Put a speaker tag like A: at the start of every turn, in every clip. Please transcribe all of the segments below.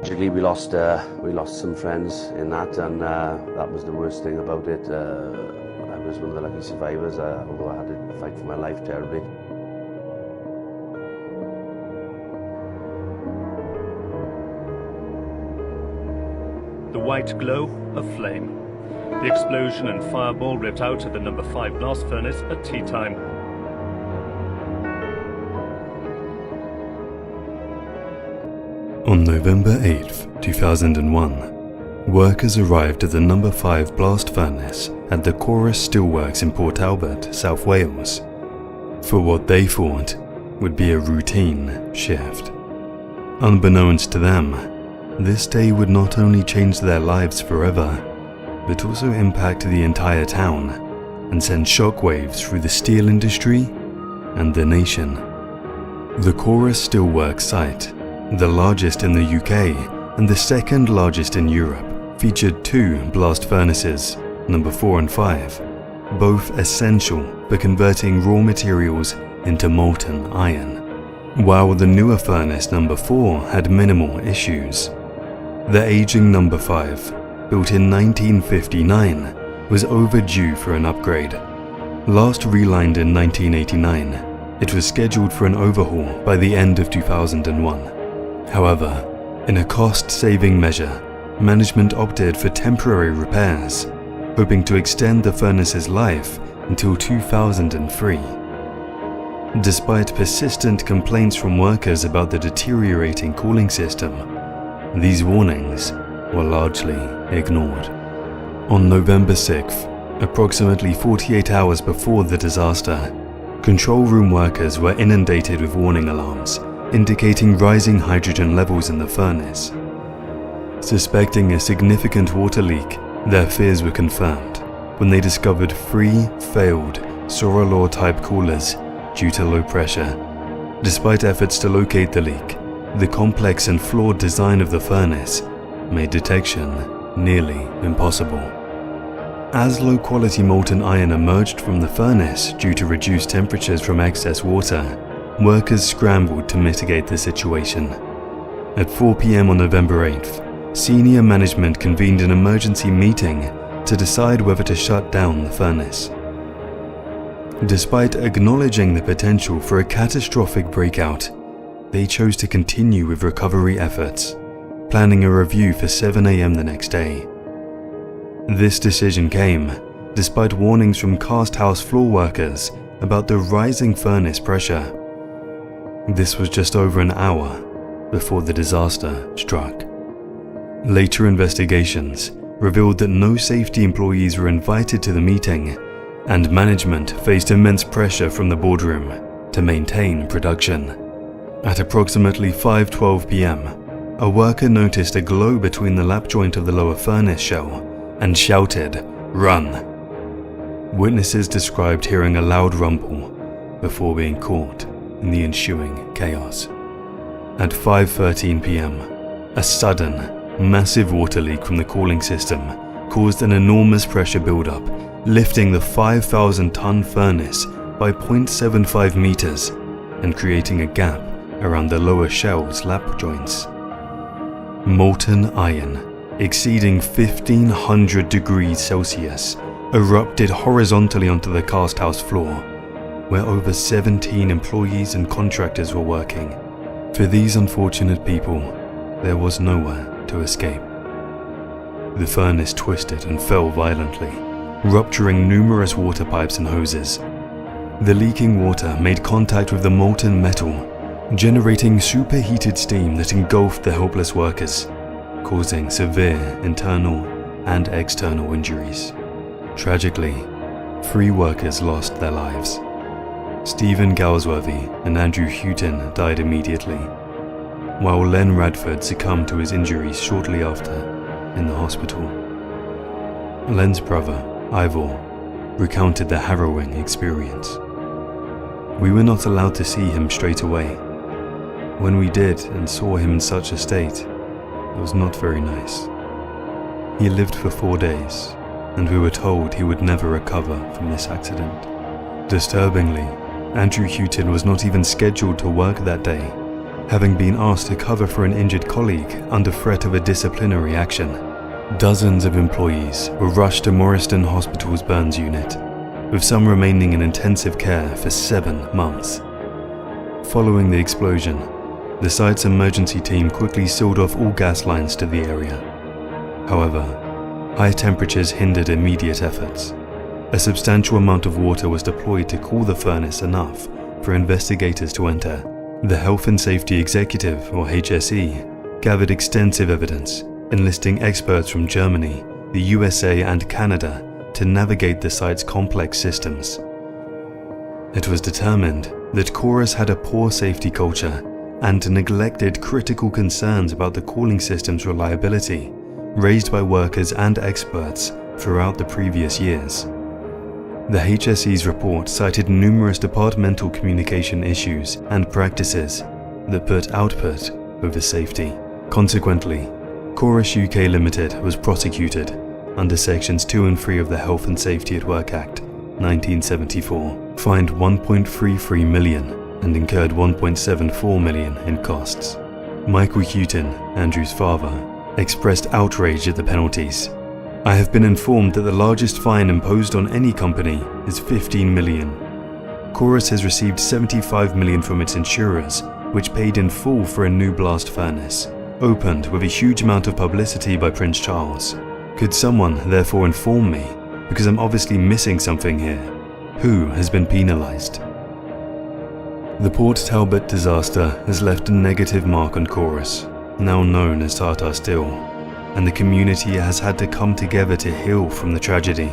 A: Tragically, we lost some friends in that, and that was the worst thing about it. I was one of the lucky survivors, although I had to fight for my life terribly.
B: The white glow of flame. The explosion and fireball ripped out at the number 5 blast furnace at tea time.
C: On November 8, 2001, workers arrived at the number 5 blast furnace at the Chorus Steelworks in Port Talbot, South Wales, for what they thought would be a routine shift. Unbeknownst to them, this day would not only change their lives forever, but also impact the entire town and send shockwaves through the steel industry and the nation. The Chorus Steelworks site, the largest in the UK and the second largest in Europe, featured 2 blast furnaces, number 4 and 5, both essential for converting raw materials into molten iron, while the newer furnace number 4 had minimal issues. The aging number 5, built in 1959, was overdue for an upgrade. Last relined in 1989, it was scheduled for an overhaul by the end of 2001. However, in a cost-saving measure, management opted for temporary repairs, hoping to extend the furnace's life until 2003. Despite persistent complaints from workers about the deteriorating cooling system, these warnings were largely ignored. On November 6th, approximately 48 hours before the disaster, control room workers were inundated with warning alarms indicating rising hydrogen levels in the furnace. Suspecting a significant water leak, their fears were confirmed when they discovered 3 failed Sorolor-type coolers due to low pressure. Despite efforts to locate the leak, the complex and flawed design of the furnace made detection nearly impossible. As low-quality molten iron emerged from the furnace due to reduced temperatures from excess water, workers scrambled to mitigate the situation. At 4 p.m. on November 8th, senior management convened an emergency meeting to decide whether to shut down the furnace. Despite acknowledging the potential for a catastrophic breakout, they chose to continue with recovery efforts, planning a review for 7 a.m. the next day. This decision came despite warnings from cast house floor workers about the rising furnace pressure. This was just over an hour before the disaster struck. Later investigations revealed that no safety employees were invited to the meeting, and management faced immense pressure from the boardroom to maintain production. At approximately 5:12 p.m., a worker noticed a glow between the lap joint of the lower furnace shell and shouted, "Run!" Witnesses described hearing a loud rumble before being caught in the ensuing chaos. At 5:13 p.m., a sudden, massive water leak from the cooling system caused an enormous pressure buildup, lifting the 5,000-ton furnace by 0.75 meters and creating a gap around the lower shell's lap joints. Molten iron, exceeding 1,500 degrees Celsius, erupted horizontally onto the cast house floor, where over 17 employees and contractors were working. For these unfortunate people, there was nowhere to escape. The furnace twisted and fell violently, rupturing numerous water pipes and hoses. The leaking water made contact with the molten metal, generating superheated steam that engulfed the helpless workers, causing severe internal and external injuries. Tragically, 3 workers lost their lives. Stephen Galsworthy and Andrew Houghton died immediately, while Len Radford succumbed to his injuries shortly after in the hospital. Len's brother, Ivor, recounted the harrowing experience. "We were not allowed to see him straight away. When we did and saw him in such a state, it was not very nice. He lived for 4 days, and we were told he would never recover from this accident." Disturbingly, Andrew Houghton was not even scheduled to work that day, having been asked to cover for an injured colleague under threat of a disciplinary action. Dozens of employees were rushed to Morriston Hospital's burns unit, with some remaining in intensive care for 7 months. Following the explosion, the site's emergency team quickly sealed off all gas lines to the area. However, high temperatures hindered immediate efforts. A substantial amount of water was deployed to cool the furnace enough for investigators to enter. The Health and Safety Executive, or HSE, gathered extensive evidence, enlisting experts from Germany, the USA and Canada to navigate the site's complex systems. It was determined that Chorus had a poor safety culture and neglected critical concerns about the cooling system's reliability, raised by workers and experts throughout the previous years. The HSE's report cited numerous departmental communication issues and practices that put output over safety. Consequently, Chorus UK Limited was prosecuted under Sections 2 and 3 of the Health and Safety at Work Act 1974, fined £1.33 million and incurred £1.74 million in costs. Michael Houghton, Andrew's father, expressed outrage at the penalties. "I have been informed that the largest fine imposed on any company is £15 million. Chorus has received £75 million from its insurers, which paid in full for a new blast furnace, opened with a huge amount of publicity by Prince Charles. Could someone therefore inform me, because I'm obviously missing something here? Who has been penalised?" The Port Talbot disaster has left a negative mark on Chorus, now known as Tata Steel, and the community has had to come together to heal from the tragedy.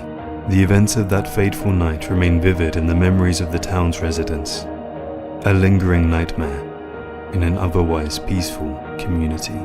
C: The events of that fateful night remain vivid in the memories of the town's residents, a lingering nightmare in an otherwise peaceful community.